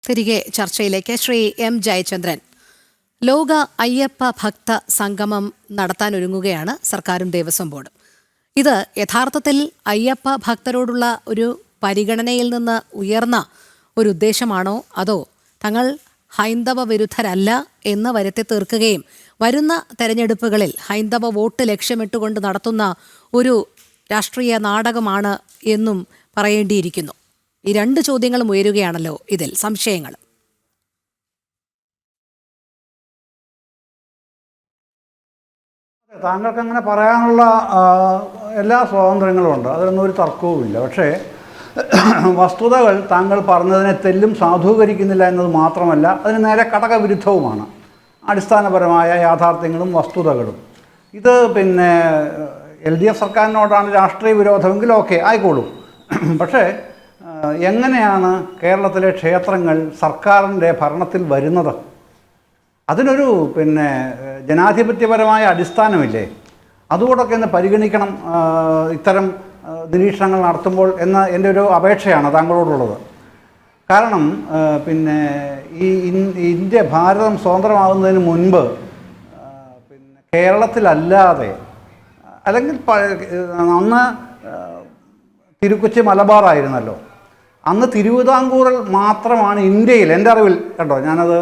തിരികെ ചർച്ചയിലേക്ക് ശ്രീ എം ജയചന്ദ്രൻ. ലോക അയ്യപ്പ ഭക്ത സംഗമം നടത്താനൊരുങ്ങുകയാണ് സർക്കാരും ദേവസ്വം ബോർഡും. ഇത് യഥാർത്ഥത്തിൽ അയ്യപ്പ ഭക്തരോടുള്ള ഒരു പരിഗണനയിൽ നിന്ന് ഉയർന്ന ഒരു ഉദ്ദേശമാണോ, അതോ തങ്ങൾ ഹൈന്ദവ വിരുദ്ധരല്ല എന്ന് വരുത്തി തീർക്കുകയും വരുന്ന തെരഞ്ഞെടുപ്പുകളിൽ ഹൈന്ദവ വോട്ട് ലക്ഷ്യമിട്ടുകൊണ്ട് നടത്തുന്ന ഒരു രാഷ്ട്രീയ നാടകമാണ് എന്നും പറയേണ്ടിയിരിക്കുന്നു? ഈ രണ്ട് ചോദ്യങ്ങളും ഉയരുകയാണല്ലോ ഇതിൽ സംശയങ്ങൾ. താങ്കൾക്ക് അങ്ങനെ പറയാനുള്ള എല്ലാ സ്വാതന്ത്ര്യങ്ങളും ഉണ്ട്, അതിലൊന്നും ഒരു തർക്കവുമില്ല. പക്ഷേ വസ്തുതകൾ താങ്കൾ പറഞ്ഞതിനെ തെല്ലും സാധൂകരിക്കുന്നില്ല എന്നത് മാത്രമല്ല, അതിന് നേരെ ഘടകവിരുദ്ധവുമാണ്. അടിസ്ഥാനപരമായ യാഥാർത്ഥ്യങ്ങളും വസ്തുതകളും ഇത് LDF സർക്കാരിനോടാണ് രാഷ്ട്രീയ വിരോധമെങ്കിൽ ഓക്കെ ആയിക്കോളും. പക്ഷേ എങ്ങനെയാണ് കേരളത്തിലെ ക്ഷേത്രങ്ങൾ സർക്കാരിൻ്റെ ഭരണത്തിൽ വരുന്നത്? അതിനൊരു ജനാധിപത്യപരമായ അടിസ്ഥാനമില്ലേ? അതുകൂടൊക്കെ ഒന്ന് പരിഗണിക്കണം ഇത്തരം നിരീക്ഷണങ്ങൾ നടത്തുമ്പോൾ എന്ന എൻ്റെ ഒരു അപേക്ഷയാണ് താങ്കളോടുള്ളത്. കാരണം ഈ ഭാരതം സ്വതന്ത്രമാകുന്നതിന് മുൻപ് കേരളത്തിലല്ലാതെ, അല്ലെങ്കിൽ അന്ന് തിരുക്കൊച്ചി മലബാറായിരുന്നല്ലോ, അന്ന് തിരുവിതാംകൂറിൽ മാത്രമാണ് ഇന്ത്യയിൽ, എൻ്റെ അറിവിൽ കേട്ടോ, ഞാനത്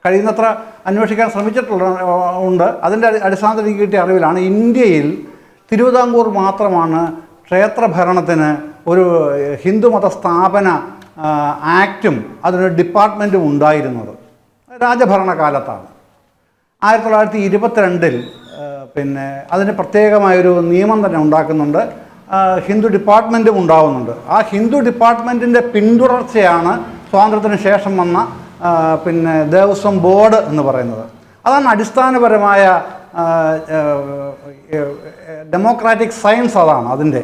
കഴിയുന്നത്ര അന്വേഷിക്കാൻ ശ്രമിച്ചിട്ടുണ്ട്, അതിൻ്റെ അടിസ്ഥാനത്തിൽ എനിക്ക് കിട്ടിയ അറിവിലാണ് ഇന്ത്യയിൽ തിരുവിതാംകൂർ മാത്രമാണ് ക്ഷേത്രഭരണത്തിന് ഒരു ഹിന്ദുമത സ്ഥാപന ആക്റ്റും അതിനൊരു ഡിപ്പാർട്ട്മെൻറ്റും ഉണ്ടായിരുന്നത്. രാജഭരണകാലത്താണ്. 1922 അതിന് പ്രത്യേകമായൊരു നിയമം തന്നെ ഉണ്ടാക്കുന്നുണ്ട്, ഹിന്ദു ഡിപ്പാർട്ട്മെൻറ്റും ഉണ്ടാവുന്നുണ്ട്. ആ ഹിന്ദു ഡിപ്പാർട്ട്മെൻറ്റിൻ്റെ പിന്തുടർച്ചയാണ് സ്വാതന്ത്ര്യത്തിന് ശേഷം വന്ന ദേവസ്വം ബോർഡ് എന്ന് പറയുന്നത്. അതാണ് അടിസ്ഥാനപരമായ ഡെമോക്രാറ്റിക് സയൻസ്. അതാണ് അതിൻ്റെ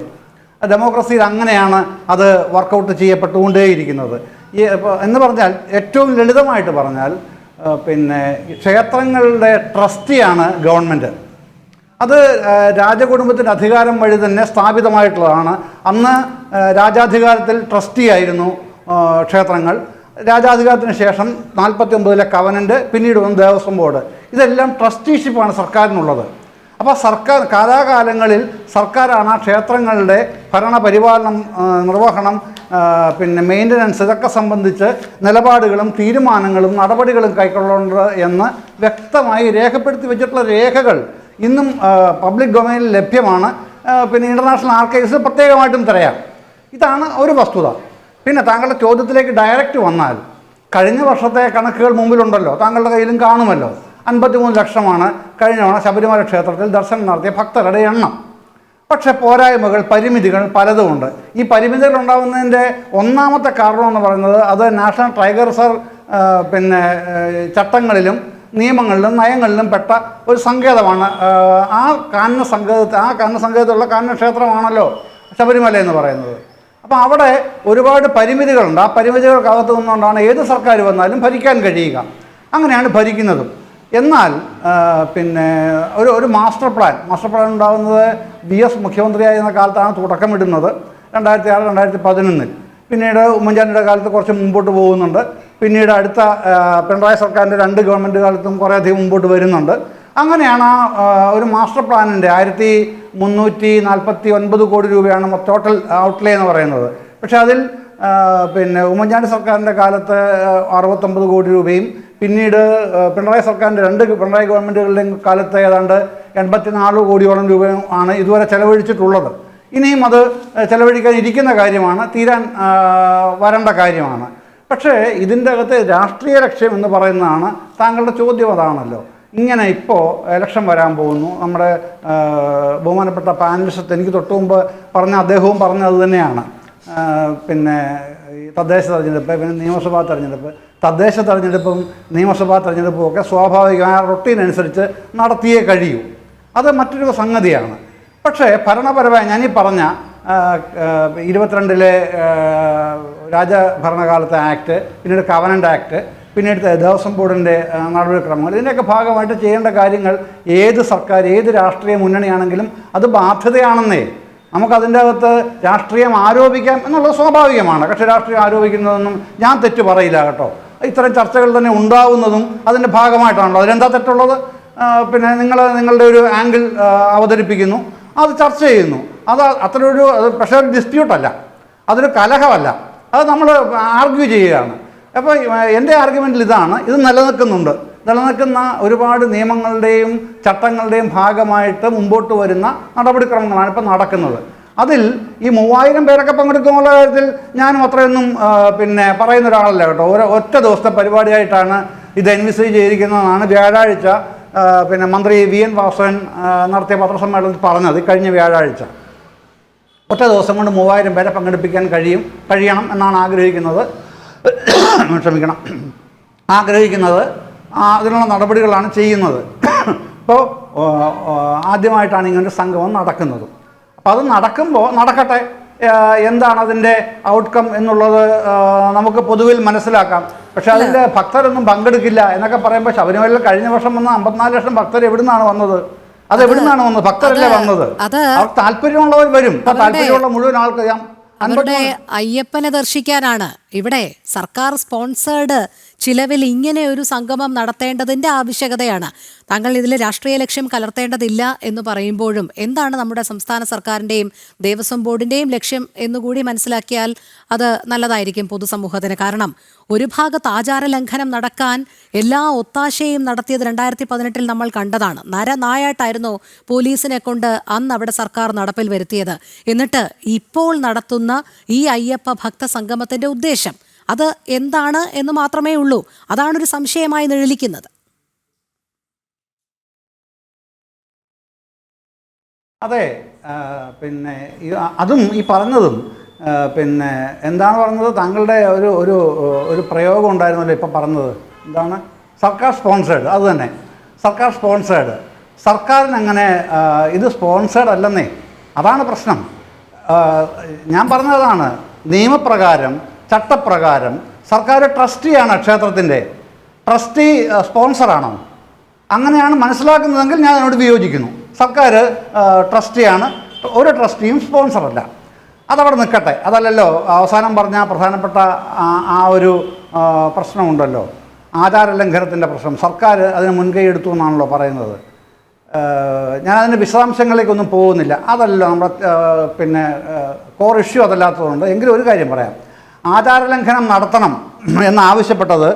ഡെമോക്രസിയിൽ അങ്ങനെയാണ് അത് വർക്കൗട്ട് ചെയ്യപ്പെട്ടുകൊണ്ടേയിരിക്കുന്നത്. എന്ന് പറഞ്ഞാൽ, ഏറ്റവും ലളിതമായിട്ട് പറഞ്ഞാൽ, ക്ഷേത്രങ്ങളുടെ ട്രസ്റ്റിയാണ് ഗവൺമെൻറ്. അത് രാജകുടുംബത്തിൻ്റെ അധികാരം വഴി തന്നെ സ്ഥാപിതമായിട്ടുള്ളതാണ്. അന്ന് രാജാധികാരത്തിൽ ട്രസ്റ്റി ആയിരുന്നു ക്ഷേത്രങ്ങൾ. രാജാധികാരത്തിന് ശേഷം 49 കവനൻ്റ്, പിന്നീട് വന്ന് ദേവസ്വം ബോർഡ്. ഇതെല്ലാം ട്രസ്റ്റിഷിപ്പാണ് സർക്കാരിനുള്ളത്. അപ്പോൾ സർക്കാർ കാലാകാലങ്ങളിൽ സർക്കാരാണ് ആ ക്ഷേത്രങ്ങളുടെ ഭരണപരിപാലനം, നിർവഹണം, മെയിൻ്റനൻസ് ഇതൊക്കെ സംബന്ധിച്ച് നിലപാടുകളും തീരുമാനങ്ങളും നടപടികളും കൈക്കൊള്ളേണ്ടത് എന്ന് വ്യക്തമായി രേഖപ്പെടുത്തി വെച്ചിട്ടുള്ള രേഖകൾ ഇന്നും പബ്ലിക് ഡൊമൈനിൽ ലഭ്യമാണ്. ഇൻ്റർനാഷണൽ ആർക്കൈവ്സിൽ പ്രത്യേകമായിട്ടും തിരയാം. ഇതാണ് ഒരു വസ്തുത. പിന്നെ താങ്കളുടെ ചോദ്യത്തിലേക്ക് ഡയറക്റ്റ് വന്നാൽ, കഴിഞ്ഞ വർഷത്തെ കണക്കുകൾ മുമ്പിലുണ്ടല്ലോ, താങ്കളുടെ കയ്യിലും കാണുമല്ലോ. 53 ലക്ഷമാണ് കഴിഞ്ഞ തവണ ശബരിമല ക്ഷേത്രത്തിൽ ദർശനം നടത്തിയ ഭക്തരുടെ എണ്ണം. പക്ഷേ പോരായ്മകൾ, പരിമിതികൾ പലതുമുണ്ട്. ഈ പരിമിതികൾ ഉണ്ടാകുന്നതിൻ്റെ ഒന്നാമത്തെ കാരണം എന്ന് പറയുന്നത്, അത് നാഷണൽ ട്രൈബൽ റിസർവ് ചട്ടങ്ങളിലും നിയമങ്ങളിലും നയങ്ങളിലും പെട്ട ഒരു സങ്കേതമാണ്. ആ കാനന സങ്കേതത്തിലുള്ള കാനന ക്ഷേത്രമാണല്ലോ ശബരിമല എന്ന് പറയുന്നത്. അപ്പോൾ അവിടെ ഒരുപാട് പരിമിതികളുണ്ട്. ആ പരിമിതികൾക്കകത്ത് നിന്നുകൊണ്ടാണ് ഏത് സർക്കാർ വന്നാലും ഭരിക്കാൻ കഴിയുക. അങ്ങനെയാണ് ഭരിക്കുന്നതും. എന്നാൽ ഒരു മാസ്റ്റർ പ്ലാൻ ഉണ്ടാകുന്നത് VS മുഖ്യമന്ത്രിയായിരുന്ന കാലത്താണ് തുടക്കമിടുന്നത്, 2006-2011. പിന്നീട് ഉമ്മൻചാണ്ടിയുടെ കാലത്ത് കുറച്ച് മുമ്പോട്ട് പോകുന്നുണ്ട്. പിന്നീട് അടുത്ത പിണറായി സർക്കാരിൻ്റെ 2 ഗവൺമെൻറ് കാലത്തും കുറേയധികം മുമ്പോട്ട് വരുന്നുണ്ട്. അങ്ങനെയാണ് ആ ഒരു മാസ്റ്റർ പ്ലാനിൻ്റെ 1349 കോടി രൂപയാണ് ടോട്ടൽ ഔട്ട്ലേ എന്ന് പറയുന്നത്. പക്ഷേ അതിൽ ഉമ്മൻചാണ്ടി സർക്കാരിൻ്റെ കാലത്ത് 69 കോടി രൂപയും, പിന്നീട് പിണറായി സർക്കാരിൻ്റെ 2 പിണറായി ഗവൺമെൻറ്റുകളുടെയും കാലത്ത് ഏതാണ്ട് 84 കോടിയോളം രൂപയും ആണ് ഇതുവരെ ചെലവഴിച്ചിട്ടുള്ളത്. ഇനിയും അത് ചെലവഴിക്കാൻ ഇരിക്കുന്ന കാര്യമാണ്, തീരാൻ വരേണ്ട കാര്യമാണ്. പക്ഷേ ഇതിൻ്റെ അകത്ത് രാഷ്ട്രീയ ലക്ഷ്യം എന്ന് പറയുന്നതാണ് താങ്കളുടെ ചോദ്യം. അതാണല്ലോ. ഇങ്ങനെ ഇപ്പോൾ ഇലക്ഷൻ വരാൻ പോകുന്നു. നമ്മുടെ ബഹുമാനപ്പെട്ട പാനലിസ്റ്റ് എനിക്ക് തൊട്ട് മുമ്പ് പറഞ്ഞ അദ്ദേഹവും പറഞ്ഞത് തന്നെയാണ്. തദ്ദേശ തെരഞ്ഞെടുപ്പ്, നിയമസഭാ തെരഞ്ഞെടുപ്പ്, തദ്ദേശ തെരഞ്ഞെടുപ്പും നിയമസഭാ തെരഞ്ഞെടുപ്പും ഒക്കെ സ്വാഭാവികമായ റൊട്ടീൻ അനുസരിച്ച് നടത്തിയേ കഴിയൂ. അത് മറ്റൊരു സംഗതിയാണ്. പക്ഷേ ഭരണപരമായി ഞാനീ പറഞ്ഞ 22 രാജഭരണകാലത്തെ ആക്ട്, പിന്നീട് കവനൻ്റ് ആക്ട്, പിന്നീട് ദേവസ്വം ബോർഡിൻ്റെ നടപടിക്രമങ്ങൾ, ഇതിൻ്റെയൊക്കെ ഭാഗമായിട്ട് ചെയ്യേണ്ട കാര്യങ്ങൾ ഏത് സർക്കാർ, ഏത് രാഷ്ട്രീയ മുന്നണിയാണെങ്കിലും അത് ബാധ്യതയാണെന്നേ. നമുക്കതിൻ്റെ അകത്ത് രാഷ്ട്രീയം ആരോപിക്കാം എന്നുള്ളത് സ്വാഭാവികമാണ്. കക്ഷി രാഷ്ട്രീയം ആരോപിക്കുന്നതൊന്നും ഞാൻ തെറ്റ് പറയില്ല കേട്ടോ. ഇത്തരം ചർച്ചകൾ തന്നെ ഉണ്ടാവുന്നതും അതിൻ്റെ ഭാഗമായിട്ടാണല്ലോ. അതിലെന്താ തെറ്റുള്ളത്? പിന്നെ നിങ്ങളുടെ ഒരു ആംഗിൾ അവതരിപ്പിക്കുന്നു, അത് ചർച്ച ചെയ്യുന്നു. അത് അത്രയൊരു പക്ഷേ ഒരു ഡിസ്പ്യൂട്ടല്ല, അതൊരു കലഹമല്ല, അത് നമ്മൾ ആർഗ്യൂ ചെയ്യുകയാണ്. അപ്പോൾ എൻ്റെ ആർഗ്യുമെൻറ്റിൽ ഇതാണ്, ഇത് നിലനിൽക്കുന്ന ഒരുപാട് നിയമങ്ങളുടെയും ചട്ടങ്ങളുടെയും ഭാഗമായിട്ട് മുമ്പോട്ട് വരുന്ന നടപടിക്രമങ്ങളാണ് ഇപ്പോൾ നടക്കുന്നത്. അതിൽ ഈ 3000 പേരൊക്കെ പങ്കെടുക്കുന്നുള്ള കാര്യത്തിൽ ഞാനും അത്രയൊന്നും പിന്നെ പറയുന്ന ഒരാളല്ല കേട്ടോ. ഒറ്റ ദിവസത്തെ പരിപാടിയായിട്ടാണ് ഇത് എൻവിസേജ് ചെയ്തിരിക്കുന്നതെന്നാണ് വ്യാഴാഴ്ച പിന്നെ മന്ത്രി വി.എൻ. വാസവൻ നടത്തിയ പത്രസമ്മേളനത്തിൽ പറഞ്ഞത്. കഴിഞ്ഞ വ്യാഴാഴ്ച ഒറ്റ ദിവസം കൊണ്ട് 3000 പേരെ പങ്കെടുപ്പിക്കാൻ കഴിയണം എന്നാണ് ആഗ്രഹിക്കുന്നത്. അതിനുള്ള നടപടികളാണ് ചെയ്യുന്നത്. ഇപ്പോൾ ആദ്യമായിട്ടാണ് ഇങ്ങനൊരു സംഗമം നടക്കുന്നത്. അപ്പോൾ അത് നടക്കട്ടെ. എന്താണ് അതിൻ്റെ ഔട്ട്കം എന്നുള്ളത് നമുക്ക് പൊതുവിൽ മനസ്സിലാക്കാം. പക്ഷെ അതിൻ്റെ ഭക്തരൊന്നും പങ്കെടുക്കില്ല എന്നൊക്കെ പറയുമ്പോൾ ശബരിമലയിൽ കഴിഞ്ഞ വർഷം വന്ന 54 ലക്ഷം ഭക്തർ എവിടുന്നാണ് വന്നത്? അത് എവിടുന്നാണ് വന്നത്? ഭക്തരല്ലേ വന്നത്. അവർ താല്പര്യമുള്ളവർ വരും. താല്പര്യമുള്ള മുഴുവൻ ആൾക്കാർ അവരുടെ അയ്യപ്പനെ ദർശിക്കാനാണ്. ഇവിടെ സർക്കാർ സ്പോൺസേർഡ് ചിലവിൽ ഇങ്ങനെ ഒരു സംഗമം നടത്തേണ്ടതിൻ്റെ ആവശ്യകതയാണ്. താങ്കൾ ഇതിൽ രാഷ്ട്രീയ ലക്ഷ്യം കലർത്തേണ്ടതില്ല എന്ന് പറയുമ്പോഴും എന്താണ് നമ്മുടെ സംസ്ഥാന സർക്കാരിൻ്റെയും ദേവസ്വം ബോർഡിൻ്റെയും ലക്ഷ്യം എന്നുകൂടി മനസ്സിലാക്കിയാൽ അത് നല്ലതായിരിക്കും പൊതുസമൂഹത്തിന്. കാരണം ഒരു ഭാഗത്ത് ആചാരലംഘനം നടക്കാൻ എല്ലാ ഒത്താശയും നടത്തിയത് 2018 നമ്മൾ കണ്ടതാണ്. നരനായായിട്ടായിരുന്നു പോലീസിനെ കൊണ്ട് അന്ന് അവിടെ സർക്കാർ നടപ്പിൽ വരുത്തിയത്. എന്നിട്ട് ഇപ്പോൾ നടത്തുന്ന ഈ അയ്യപ്പ ഭക്ത സംഗമത്തിൻ്റെ ഉദ്ദേശം അത് എന്താണ് എന്ന് മാത്രമേ ഉള്ളൂ. അതാണൊരു സംശയമായി നിഴലിക്കുന്നത്. അതെ, പിന്നെ അതും ഈ പറഞ്ഞതും പിന്നെ എന്താണ് പറഞ്ഞത്? താങ്കളുടെ ഒരു പ്രയോഗം ഉണ്ടായിരുന്നല്ലോ ഇപ്പം പറഞ്ഞത്. എന്താണ്? സർക്കാർ സ്പോൺസേഡ്. അത് തന്നെ, സർക്കാർ സ്പോൺസേഡ്. സർക്കാരിനങ്ങനെ ഇത് സ്പോൺസേഡ് അല്ലെന്നേ, അതാണ് പ്രശ്നം. ഞാൻ പറഞ്ഞതാണ്, നിയമപ്രകാരം ചട്ടപ്രകാരം സർക്കാർ ട്രസ്റ്റിയാണ് ക്ഷേത്രത്തിൻ്റെ. ട്രസ്റ്റി സ്പോൺസറാണോ? അങ്ങനെയാണ് മനസ്സിലാക്കുന്നതെങ്കിൽ ഞാൻ അതിനോട് വിയോജിക്കുന്നു. സർക്കാർ ട്രസ്റ്റിയാണ്, ഒരു ട്രസ്റ്റിയും സ്പോൺസറല്ല. അതവിടെ നിൽക്കട്ടെ. അതല്ലല്ലോ അവസാനം പറഞ്ഞ പ്രധാനപ്പെട്ട ഒരു പ്രശ്നമുണ്ടല്ലോ, ആചാരലംഘനത്തിൻ്റെ പ്രശ്നം. സർക്കാർ അതിന് മുൻകൈ എടുത്തു എന്നാണല്ലോ പറയുന്നത്. ഞാനതിൻ്റെ വിശദാംശങ്ങളിലേക്കൊന്നും പോകുന്നില്ല. അതല്ല നമ്മുടെ പിന്നെ കോർ ഇഷ്യൂ അതല്ലാത്തതുകൊണ്ട്. എങ്കിലും ഒരു കാര്യം പറയാം. ആചാരലംഘനം നടത്തണം എന്നാവശ്യപ്പെട്ടത്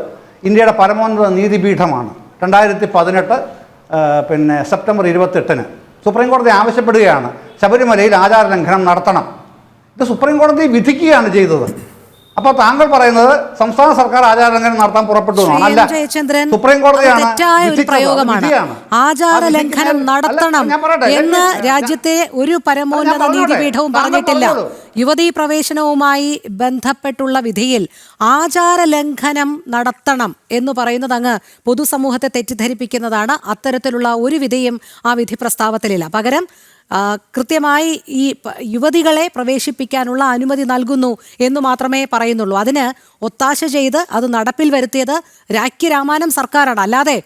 ഇന്ത്യയുടെ പരമോന്നത നീതിപീഠമാണ്. 2018 പിന്നെ സെപ്റ്റംബർ 28 സുപ്രീം കോടതി ആവശ്യപ്പെടുകയാണ് ശബരിമലയിൽ ആചാരലംഘനം നടത്തണം. ഇത് സുപ്രീം കോടതി വിധിക്കുകയാണ് ചെയ്തത്. അപ്പോൾ താങ്കൾ പറയുന്നത് സംസ്ഥാന സർക്കാർ ആചാരലംഘനം നടത്താൻ പുറപ്പെട്ടു എന്നാണ്. അല്ല, സുപ്രീം കോടതിയാണ് പ്രയോഗമാണ്. ആചാരലംഘനം നടത്തണം എന്ന് രാജ്യത്തെ ഒരു പരമോന്നത നീതിപീഠവും പറഞ്ഞിട്ടില്ല. യുവതീ പ്രവേശനവുമായി ബന്ധപ്പെട്ടുള്ള വിധിയിൽ ആചാരലംഘനം നടത്തണം എന്ന് പറയുന്നത് അങ്ങ് പൊതുസമൂഹത്തെ തെറ്റിദ്ധരിപ്പിക്കുന്നതാണ്. അത്തരത്തിലുള്ള ഒരു വിധിയും ആ വിധി പ്രസ്താവത്തിലില്ല. പകരം കൃത്യമായി ഈ യുവതികളെ പ്രവേശിപ്പിക്കാനുള്ള അനുമതി നൽകുന്നു എന്ന് മാത്രമേ പറയുന്നുള്ളൂ. അതിന് ഒത്താശ ചെയ്ത് അത് നടപ്പിൽ വരുത്തിയത് രാഖി രാമാനം സർക്കാരാണ്. അല്ലാതെ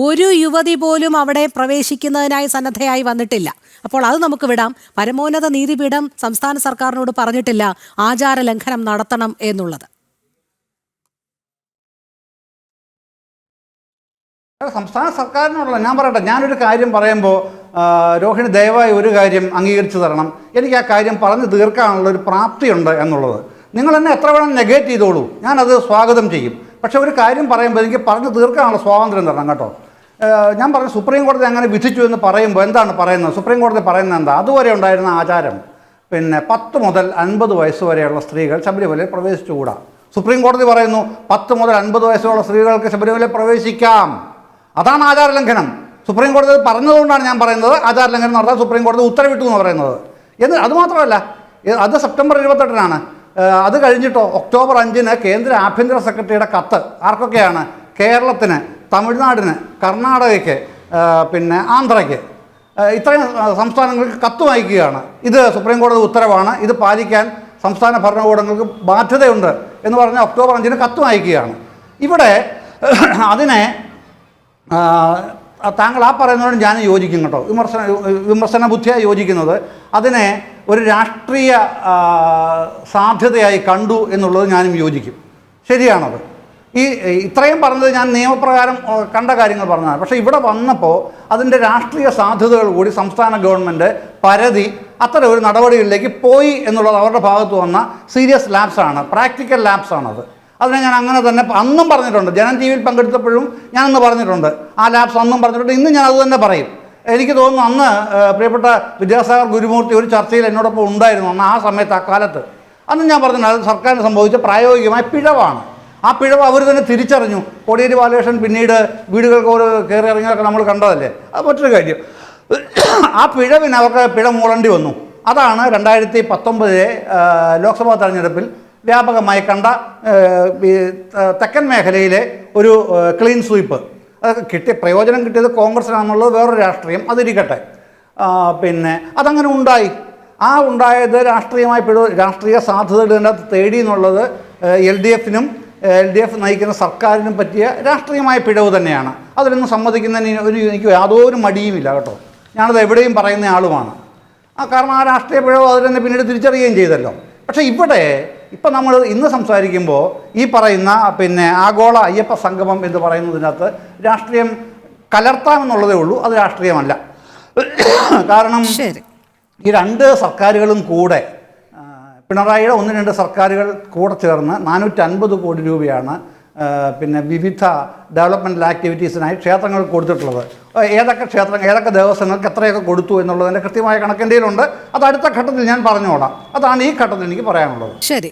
ഒരു യുവതി പോലും അവിടെ പ്രവേശിക്കുന്നതിനായി സന്നദ്ധയായി വന്നിട്ടില്ല. അപ്പോൾ അത് നമുക്ക് വിടാം. പരമോന്നത നീതിപീഠം സംസ്ഥാന സർക്കാരിനോട് പറഞ്ഞിട്ടില്ല ആചാരലംഘനം നടത്തണം എന്നുള്ളത്. സംസ്ഥാന സർക്കാരിനോടുള്ള ഞാൻ പറയട്ടെ, ഞാനൊരു കാര്യം പറയുമ്പോൾ രോഹിണി ദയവായി ഒരു കാര്യം അംഗീകരിച്ചു തരണം. എനിക്ക് ആ കാര്യം പറഞ്ഞു തീർക്കാനുള്ള ഒരു പ്രാപ്തിയുണ്ട് എന്നുള്ളത്. നിങ്ങൾ എന്നെ എത്ര വേണം നെഗേറ്റ് ചെയ്തോളൂ, ഞാനത് സ്വാഗതം ചെയ്യും. പക്ഷേ ഒരു കാര്യം പറയുമ്പോൾ എനിക്ക് പറഞ്ഞു തീർക്കാനുള്ള സ്വാതന്ത്ര്യം തരണം കേട്ടോ. ഞാൻ പറഞ്ഞു സുപ്രീം കോടതി അങ്ങനെ വിധിച്ചു എന്ന് പറയുമ്പോൾ എന്താണ് പറയുന്നത്? സുപ്രീം കോടതി പറയുന്നത് എന്താ? അതുവരെ ഉണ്ടായിരുന്ന ആചാരം പിന്നെ 10 മുതൽ 50 വയസ്സ് വരെയുള്ള സ്ത്രീകൾ ശബരിമലയിൽ പ്രവേശിച്ചുകൂടാ. സുപ്രീം കോടതി പറയുന്നു 10 മുതൽ 50 വയസ്സുള്ള സ്ത്രീകൾക്ക് ശബരിമലയിൽ പ്രവേശിക്കാം. അതാണ് ആചാരലംഘനം. സുപ്രീം കോടതി പറഞ്ഞതുകൊണ്ടാണ് ഞാൻ പറയുന്നത് ആചാരലംഘനം നടത്താൻ സുപ്രീം കോടതി ഉത്തരവിട്ടു എന്ന് പറയുന്നത്. അതുമാത്രമല്ല, അത് സെപ്റ്റംബർ 28 അത് കഴിഞ്ഞിട്ടോ ഒക്ടോബർ 5 കേന്ദ്ര ആഭ്യന്തര സെക്രട്ടറിയുടെ കത്ത് ആർക്കൊക്കെയാണ്? കേരളത്തിന്, തമിഴ്നാടിന്, കർണാടകയ്ക്ക്, പിന്നെ ആന്ധ്രയ്ക്ക്, ഇത്രയും സംസ്ഥാനങ്ങൾക്ക് കത്ത് വായിക്കുകയാണ്. ഇത് സുപ്രീം കോടതി ഉത്തരവാണ്, ഇത് പാലിക്കാൻ സംസ്ഥാന ഭരണകൂടങ്ങൾക്ക് ബാധ്യതയുണ്ട് എന്ന് പറഞ്ഞ് ഒക്ടോബർ 5 കത്ത് വായിക്കുകയാണ്. ഇവിടെ അതിനെ താങ്കൾ ആ പറയുന്നതോട് ഞാൻ യോജിക്കും കേട്ടോ. വിമർശന ബുദ്ധിയായി യോജിക്കുന്നത്. അതിനെ ഒരു രാഷ്ട്രീയ സാധ്യതയായി കണ്ടു എന്നുള്ളത് ഞാനും യോജിക്കും. ശരിയാണത്. ഇത്രയും പറഞ്ഞത് ഞാൻ നിയമപ്രകാരം കണ്ട കാര്യങ്ങൾ പറഞ്ഞതാണ്. പക്ഷേ ഇവിടെ വന്നപ്പോൾ അതിൻ്റെ രാഷ്ട്രീയ സാധ്യതകൾ കൂടി സംസ്ഥാന ഗവൺമെൻറ് പരതി അത്തരം ഒരു നടപടികളിലേക്ക് പോയി എന്നുള്ളത് അവരുടെ ഭാഗത്ത് വന്ന സീരിയസ് ലാപ്സാണ്, പ്രാക്ടിക്കൽ ലാപ്സാണത്. അതിനെ ഞാൻ അങ്ങനെ തന്നെ അന്നും പറഞ്ഞിട്ടുണ്ട്. ജനം ടി വിയിൽ പങ്കെടുത്തപ്പോഴും ഞാനന്ന് പറഞ്ഞിട്ടുണ്ട്. ആ ലാപ്സ് അന്നും പറഞ്ഞിട്ടുണ്ട്, ഇന്നും ഞാൻ അത് തന്നെ പറയും. എനിക്ക് തോന്നുന്നു അന്ന് പ്രിയപ്പെട്ട വിദ്യാസാഗർ ഗുരുമൂർത്തി ഒരു ചർച്ചയിൽ എന്നോടൊപ്പം ഉണ്ടായിരുന്നു. അന്ന് ആ സമയത്ത് ആ കാലത്ത് അന്ന് ഞാൻ പറഞ്ഞിട്ടുണ്ട് അത് സർക്കാരിന് സംഭവിച്ച പ്രായോഗികമായ പിഴവാണ്. ആ പിഴവ് അവർ തന്നെ തിരിച്ചറിഞ്ഞു. കോടിയേരി ബാലകൃഷ്ണൻ പിന്നീട് വീടുകൾക്ക് ഓരോ കയറി ഇറങ്ങിയൊക്കെ നമ്മൾ കണ്ടതല്ലേ. അത് മറ്റൊരു കാര്യം. ആ പിഴവിന് അവർക്ക് പിഴ മൂടേണ്ടി വന്നു. അതാണ് 2019 ലോക്സഭാ തെരഞ്ഞെടുപ്പിൽ വ്യാപകമായി കണ്ട തെക്കൻ മേഖലയിലെ ഒരു ക്ലീൻ സ്വീപ്പ്. അത് പ്രയോജനം കിട്ടിയത് കോൺഗ്രസിനാണെന്നുള്ളത് വേറൊരു രാഷ്ട്രീയം, അതിരിക്കട്ടെ. പിന്നെ അതങ്ങനെ ഉണ്ടായി. ആ ഉണ്ടായത് രാഷ്ട്രീയമായ രാഷ്ട്രീയ സാധ്യതകൾ ഇതിനകത്ത് തേടി എന്നുള്ളത് LDF നയിക്കുന്ന സർക്കാരിനും പറ്റിയ രാഷ്ട്രീയമായ പിഴവ് തന്നെയാണ്. അതിലൊന്നും സമ്മതിക്കുന്നതിന് എനിക്ക് യാതൊരു മടിയുമില്ല കേട്ടോ. ഞാനത് എവിടെയും പറയുന്ന ആളുമാണ്. കാരണം ആ രാഷ്ട്രീയ പിഴവ് അതിൽ തന്നെ പിന്നീട് തിരിച്ചറിയുകയും ചെയ്തല്ലോ. പക്ഷേ ഇപ്പം നമ്മൾ ഇന്ന് സംസാരിക്കുമ്പോൾ ഈ പറയുന്ന ആഗോള അയ്യപ്പ സംഗമം എന്ന് പറയുന്നതിനകത്ത് രാഷ്ട്രീയം കലർത്താമെന്നുള്ളതേ ഉള്ളൂ, അത് രാഷ്ട്രീയമല്ല. കാരണം ഈ രണ്ട് സർക്കാരുകളും കൂടെ, പിണറായിയുടെ 1-2 സർക്കാരുകൾ കൂടെ ചേർന്ന് 450 കോടി രൂപയാണ് വിവിധ ഡെവലപ്മെൻറ്റൽ ആക്ടിവിറ്റീസിനായി ക്ഷേത്രങ്ങൾക്ക് കൊടുത്തിട്ടുള്ളത്. ഏതൊക്കെ ദേവസ്വങ്ങൾക്ക് എത്രയൊക്കെ കൊടുത്തു എന്നുള്ളതിൻ്റെ കൃത്യമായ കണക്കെൻ്റെയിലുണ്ട്. അത് അടുത്ത ഘട്ടത്തിൽ ഞാൻ പറഞ്ഞോളാം. അതാണ് ഈ ഘട്ടത്തിൽ എനിക്ക് പറയാനുള്ളത്. ശരി.